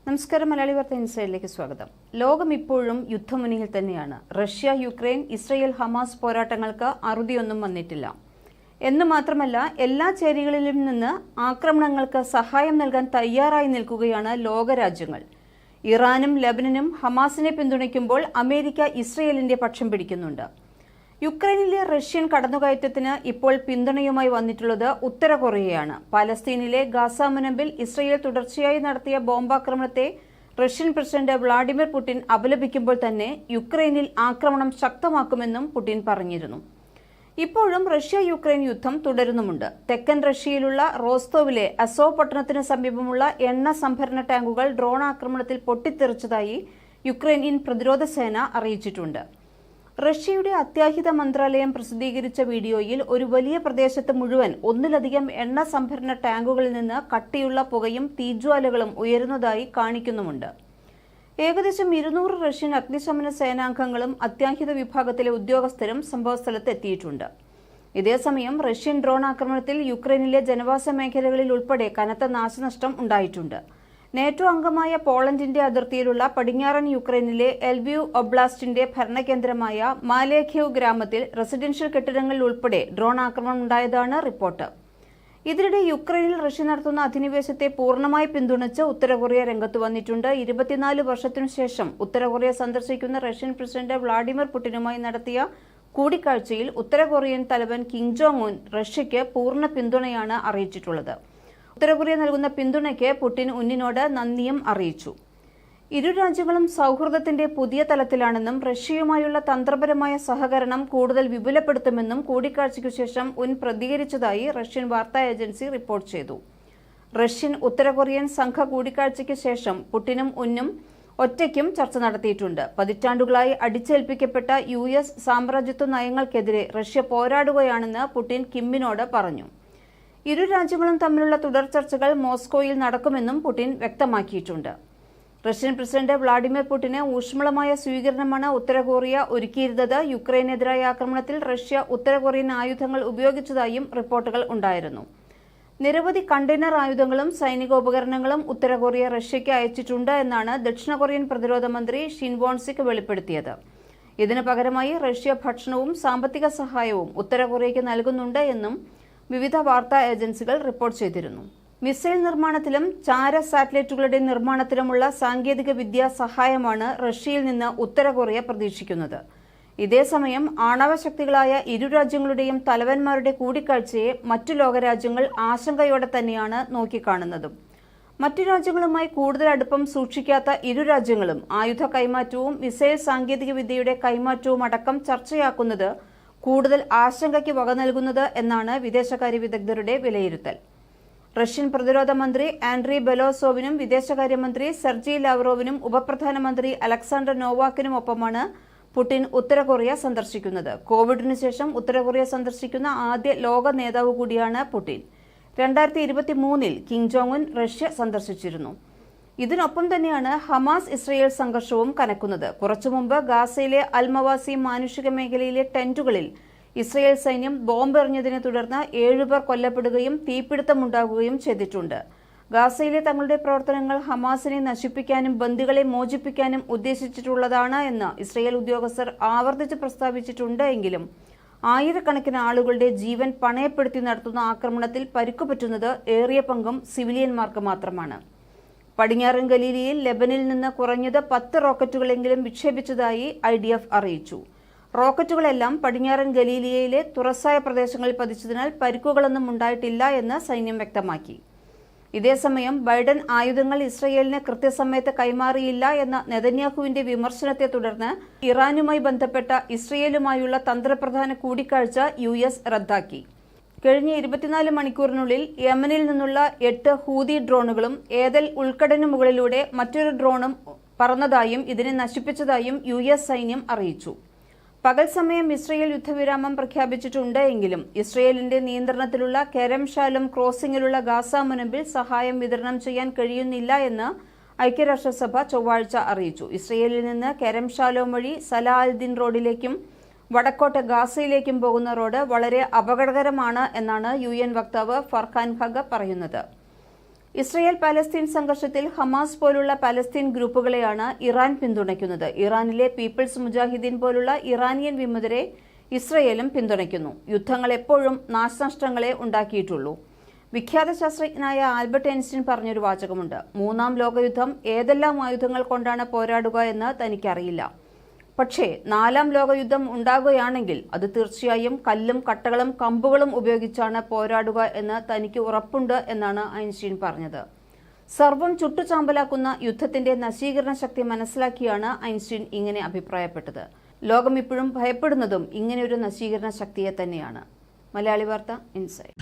നമസ്കാരം. മലയാളി വാർത്ത ഇൻസൈഡിലേക്ക് സ്വാഗതം. ലോകം ഇപ്പോഴും യുദ്ധമുനയിൽ തന്നെയാണ്. റഷ്യ, യുക്രൈൻ, ഇസ്രയേൽ, ഹമാസ് പോരാട്ടങ്ങൾക്ക് അറുതിയൊന്നും വന്നിട്ടില്ല എന്ന് മാത്രമല്ല, എല്ലാ ചേരികളിലും നിന്ന് ആക്രമണങ്ങൾക്ക് സഹായം നൽകാൻ തയ്യാറായി നിൽക്കുകയാണ് ലോകരാജ്യങ്ങൾ. ഇറാനും ലബനനും ഹമാസിനെ പിന്തുണയ്ക്കുമ്പോൾ അമേരിക്ക ഇസ്രയേലിന്റെ പക്ഷം പിടിക്കുന്നുണ്ട്. യുക്രൈനിലെ റഷ്യൻ കടന്നുകയറ്റത്തിന് ഇപ്പോൾ പിന്തുണയുമായി വന്നിട്ടുള്ളത് ഉത്തര കൊറിയയാണ്. പാലസ്തീനിലെ ഗാസ മുനമ്പിൽ ഇസ്രയേൽ തുടർച്ചയായി നടത്തിയ ബോംബാക്രമണത്തെ റഷ്യൻ പ്രസിഡന്റ് വ്ളാഡിമിർ പുടിൻ അപലപിക്കുമ്പോൾ തന്നെ യുക്രൈനിൽ ആക്രമണം ശക്തമാക്കുമെന്നും പുടിൻ പറഞ്ഞിരുന്നു. ഇപ്പോഴും റഷ്യ യുക്രൈൻ യുദ്ധം തുടരുന്നുമുണ്ട്. തെക്കൻ റഷ്യയിലുള്ള റോസ്തോവിലെ അസോ പട്ടണത്തിന് സമീപമുള്ള എണ്ണ സംഭരണ ടാങ്കുകൾ ഡ്രോൺ ആക്രമണത്തിൽ പൊട്ടിത്തെറിച്ചതായി യുക്രൈനിയൻ പ്രതിരോധ സേന അറിയിച്ചിട്ടുണ്ട്. റഷ്യയുടെ അത്യാഹിത മന്ത്രാലയം പ്രസിദ്ധീകരിച്ച വീഡിയോയിൽ ഒരു വലിയ പ്രദേശത്ത് മുഴുവൻ ഒന്നിലധികം എണ്ണ സംഭരണ ടാങ്കുകളിൽ നിന്ന് കട്ടിയുള്ള പുകയും തീജ്വാലകളും ഉയരുന്നതായി കാണിക്കുന്നുമുണ്ട്. ഏകദേശം 200 റഷ്യൻ അഗ്നിശമന സേനാംഗങ്ങളും അത്യാഹിത വിഭാഗത്തിലെ ഉദ്യോഗസ്ഥരും സംഭവസ്ഥലത്ത് എത്തിയിട്ടുണ്ട്. ഇതേസമയം റഷ്യൻ ഡ്രോൺ ആക്രമണത്തിൽ യുക്രൈനിലെ ജനവാസ മേഖലകളിൽ ഉൾപ്പെടെ കനത്ത നാശനഷ്ടം ഉണ്ടായിട്ടുണ്ട്. നേറ്റോ അംഗമായ പോളണ്ടിന്റെ അതിർത്തിയിലുള്ള പടിഞ്ഞാറൻ യുക്രൈനിലെ എൽബിയു ഒബ്ലാസ്റ്റിന്റെ ഭരണകേന്ദ്രമായ മാലേഖ്യവ് ഗ്രാമത്തിൽ റെസിഡൻഷ്യൽ കെട്ടിടങ്ങളിൽ ഉൾപ്പെടെ ഡ്രോൺ ആക്രമണം ഉണ്ടായതാണ് റിപ്പോർട്ട്. ഇതിനിടെ യുക്രൈനിൽ റഷ്യ നടത്തുന്ന അധിനിവേശത്തെ പൂർണ്ണമായി പിന്തുണച്ച് ഉത്തര കൊറിയ രംഗത്ത് വന്നിട്ടുണ്ട്. 24 വർഷത്തിനു ശേഷം ഉത്തര കൊറിയ സന്ദർശിക്കുന്ന റഷ്യൻ പ്രസിഡന്റ് വ്ളാഡിമിർ പുടിനുമായി നടത്തിയ കൂടിക്കാഴ്ചയിൽ ഉത്തര കൊറിയൻ തലവൻ കിം ജോങ് ഉൻ റഷ്യയ്ക്ക് പൂർണ്ണ പിന്തുണയാണ് അറിയിച്ചിട്ടുള്ളത്. ഉത്തര കൊറിയ നൽകുന്ന പിന്തുണയ്ക്ക് പുടിൻ ഉന്നിനോട് നന്ദിയും അറിയിച്ചു. ഇരു രാജ്യങ്ങളും സൗഹൃദത്തിന്റെ പുതിയ തലത്തിലാണെന്നും റഷ്യയുമായുള്ള തന്ത്രപരമായ സഹകരണം കൂടുതൽ വിപുലപ്പെടുത്തുമെന്നും കൂടിക്കാഴ്ചയ്ക്കു ശേഷം ഉൻ പ്രതികരിച്ചതായി റഷ്യൻ വാർത്താ ഏജൻസി റിപ്പോർട്ട് ചെയ്തു. റഷ്യൻ ഉത്തര കൊറിയൻ സംഘ കൂടിക്കാഴ്ചയ്ക്ക് ശേഷം പുടിനും ഉന്നും ഒറ്റയ്ക്കും ചർച്ച നടത്തിയിട്ടുണ്ട്. പതിറ്റാണ്ടുകളായി അടിച്ചേൽപ്പിക്കപ്പെട്ട US സാമ്രാജ്യത്വ നയങ്ങൾക്കെതിരെ റഷ്യ പോരാടുകയാണെന്ന് പുടിൻ കിമ്മിനോട് പറഞ്ഞു. ഇരു രാജ്യങ്ങളും തമ്മിലുള്ള തുടർ ചർച്ചകൾ മോസ്കോയിൽ നടക്കുമെന്നും പുടിൻ വ്യക്തമാക്കിയിട്ടുണ്ട്. റഷ്യൻ പ്രസിഡന്റ് വ്ളാഡിമിർ പുടിന് ഊഷ്മളമായ സ്വീകരണമാണ് ഉത്തര കൊറിയ ഒരുക്കിയിരുന്നത്. യുക്രൈനെതിരായ ആക്രമണത്തിൽ റഷ്യ ഉത്തര കൊറിയൻ ആയുധങ്ങൾ ഉപയോഗിച്ചതായും റിപ്പോർട്ടുകൾ ഉണ്ടായിരുന്നു. നിരവധി കണ്ടെയ്നർ ആയുധങ്ങളും സൈനികോപകരണങ്ങളും ഉത്തര കൊറിയ റഷ്യയ്ക്ക് അയച്ചിട്ടുണ്ട് എന്നാണ് ദക്ഷിണ കൊറിയൻ പ്രതിരോധ മന്ത്രി ഷിൻ വോൺ-സിക് വെളിപ്പെടുത്തിയത്. ഇതിനു പകരമായി റഷ്യ ഭക്ഷണവും സാമ്പത്തിക സഹായവും ഉത്തര കൊറിയയ്ക്ക് നൽകുന്നുണ്ട് എന്നും വിവിധ വാർത്താ ഏജൻസികൾ റിപ്പോർട്ട് ചെയ്തിരുന്നു. മിസൈൽ നിർമ്മാണത്തിലും ചാര സാറ്റലൈറ്റുകളുടെ നിർമ്മാണത്തിലുമുള്ള സാങ്കേതിക വിദ്യാ സഹായമാണ് റഷ്യയിൽ നിന്ന് ഉത്തര കൊറിയ പ്രതീക്ഷിക്കുന്നത്. ഇതേസമയം ആണവശക്തികളായ ഇരു രാജ്യങ്ങളുടെയും തലവന്മാരുടെ കൂടിക്കാഴ്ചയെ മറ്റു ലോകരാജ്യങ്ങൾ ആശങ്കയോടെ തന്നെയാണ് നോക്കിക്കാണുന്നതും. മറ്റു രാജ്യങ്ങളുമായി കൂടുതൽ അടുപ്പം സൂക്ഷിക്കാത്ത ഇരു രാജ്യങ്ങളും ആയുധ കൈമാറ്റവും മിസൈൽ സാങ്കേതിക വിദ്യയുടെ കൈമാറ്റവും അടക്കം ചർച്ചയാക്കുന്നത് കൂടുതൽ ആശങ്കയ്ക്ക് വക നൽകുന്നത് എന്നാണ് വിദേശകാര്യ വിദഗ്ധരുടെ വിലയിരുത്തൽ. റഷ്യൻ പ്രതിരോധ മന്ത്രി ആൻഡ്രി ബെലോസോവിനും വിദേശകാര്യമന്ത്രി സെർജി ലാവ്റോവിനും ഉപപ്രധാനമന്ത്രി അലക്സാണ്ടർ നോവാക്കിനുമൊപ്പമാണ് പുടിൻ ഉത്തര കൊറിയ സന്ദർശിക്കുന്നത്. കോവിഡിനു ശേഷം ഉത്തര കൊറിയ സന്ദർശിക്കുന്ന ആദ്യ ലോക നേതാവ് കൂടിയാണ് Putin. 2023 Kim Jong Un Russia സന്ദർശിച്ചിരുന്നു. ഇതിനൊപ്പം തന്നെയാണ് ഹമാസ് ഇസ്രയേൽ സംഘർഷവും കനക്കുന്നത്. കുറച്ചു മുമ്പ് ഗാസയിലെ അൽമവാസി മാനുഷിക മേഖലയിലെ ടെന്റുകളിൽ ഇസ്രയേൽ സൈന്യം ബോംബ് എറിഞ്ഞതിനെ തുടർന്ന് 7 പേർ കൊല്ലപ്പെടുകയും തീപിടുത്തമുണ്ടാകുകയും ചെയ്തിട്ടുണ്ട്. ഗാസയിലെ തങ്ങളുടെ പ്രവർത്തനങ്ങൾ ഹമാസിനെ നശിപ്പിക്കാനും ബന്ദികളെ മോചിപ്പിക്കാനും ഉദ്ദേശിച്ചിട്ടുള്ളതാണ് എന്ന് ഇസ്രയേൽ ഉദ്യോഗസ്ഥർ ആവർത്തിച്ച് പ്രസ്താവിച്ചിട്ടുണ്ട്. എങ്കിലും ആയിരക്കണക്കിന് ആളുകളുടെ ജീവൻ പണയപ്പെടുത്തി നടത്തുന്ന ആക്രമണത്തിൽ പരിക്കുപറ്റുന്നത് ഏറിയ പങ്കും സിവിലിയന്മാർക്ക് മാത്രമാണ്. പടിഞ്ഞാറൻ ഗലീലിയിൽ ലെബനിൽ നിന്ന് കുറഞ്ഞത് 10 റോക്കറ്റുകളെങ്കിലും വിക്ഷേപിച്ചതായി IDF അറിയിച്ചു. റോക്കറ്റുകളെല്ലാം പടിഞ്ഞാറൻ ഗലീലിയയിലെ തുറസായ പ്രദേശങ്ങളിൽ പതിച്ചതിനാൽ പരിക്കുകളൊന്നും ഉണ്ടായിട്ടില്ല എന്ന് സൈന്യം വ്യക്തമാക്കി. ഇതേസമയം ബൈഡൻ ആയുധങ്ങൾ ഇസ്രയേലിന് കൃത്യസമയത്ത് കൈമാറിയില്ല എന്ന നെതന്യാഹുവിന്റെ വിമർശനത്തെ തുടർന്ന് ഇറാനുമായി ബന്ധപ്പെട്ട ഇസ്രയേലുമായുള്ള തന്ത്രപ്രധാന കൂടിക്കാഴ്ച US റദ്ദാക്കി. കഴിഞ്ഞ 24 മണിക്കൂറിനുള്ളിൽ യമനിൽ നിന്നുള്ള 8 ഹൂതി ഡ്രോണുകളും ഏദൽ ഉൾക്കടലിനു മുകളിലൂടെ മറ്റൊരു ഡ്രോണും പറന്നതായും ഇതിനെ നശിപ്പിച്ചതായും US സൈന്യം അറിയിച്ചു. പകൽ സമയം ഇസ്രയേൽ യുദ്ധവിരാമം പ്രഖ്യാപിച്ചിട്ടുണ്ട്. എങ്കിലും ഇസ്രയേലിന്റെ നിയന്ത്രണത്തിലുള്ള കെരം ഷാലോം ക്രോസിംഗിലുള്ള ഗാസ മുനമ്പിൽ സഹായം വിതരണം ചെയ്യാൻ കഴിയുന്നില്ല എന്ന് ഐക്യരാഷ്ട്രസഭ ചൊവ്വാഴ്ച അറിയിച്ചു. ഇസ്രയേലിൽ നിന്ന് കെരം ഷാലോം വഴി സലാ അൽ ദിൻ റോഡിലേക്കും വടക്കോട്ട് ഗാസയിലേക്കും പോകുന്ന റോഡ് വളരെ അപകടകരമാണ് എന്നാണ് UN വക്താവ് ഫർഹാൻ ഹഖ് പറയുന്നത്. ഇസ്രയേൽ പാലസ്തീൻ സംഘർഷത്തിൽ ഹമാസ് പോലുള്ള പാലസ്തീൻ ഗ്രൂപ്പുകളെയാണ് ഇറാൻ പിന്തുണയ്ക്കുന്നത്. ഇറാനിലെ പീപ്പിൾസ് മുജാഹിദീൻ പോലുള്ള ഇറാനിയൻ വിമതരെ ഇസ്രയേലും പിന്തുണയ്ക്കുന്നു. യുദ്ധങ്ങൾ എപ്പോഴും നാശനഷ്ടങ്ങളെ ഉണ്ടാക്കിയിട്ടുള്ളൂ. വിഖ്യാത ശാസ്ത്രജ്ഞനായ ആൽബർട്ട് ഐൻസ്റ്റീൻ പറഞ്ഞൊരു വാചകമുണ്ട്: 3-ാം ലോകയുദ്ധം ഏതെല്ലാം ആയുധങ്ങൾ കൊണ്ടാണ് പോരാടുക എന്ന് തനിക്കറിയില്ല. പക്ഷേ 4-ാം ലോകയുദ്ധം ഉണ്ടാകുകയാണെങ്കിൽ അത് തീർച്ചയായും കല്ലും കട്ടകളും കമ്പുകളും ഉപയോഗിച്ചാണ് പോരാടുക എന്ന് തനിക്ക് ഉറപ്പുണ്ട് എന്നാണ് ഐൻസ്റ്റീൻ പറഞ്ഞത്. സർവം ചുട്ടുചാമ്പലാക്കുന്ന യുദ്ധത്തിന്റെ നശീകരണ ശക്തി മനസ്സിലാക്കിയാണ് ഐൻസ്റ്റീൻ ഇങ്ങനെ അഭിപ്രായപ്പെട്ടത്. ലോകം ഇപ്പോഴും ഭയപ്പെടുന്നതും ഇങ്ങനെയൊരു നശീകരണ ശക്തിയെ തന്നെയാണ്. മലയാളി വാർത്ത ഇൻസൈഡ്.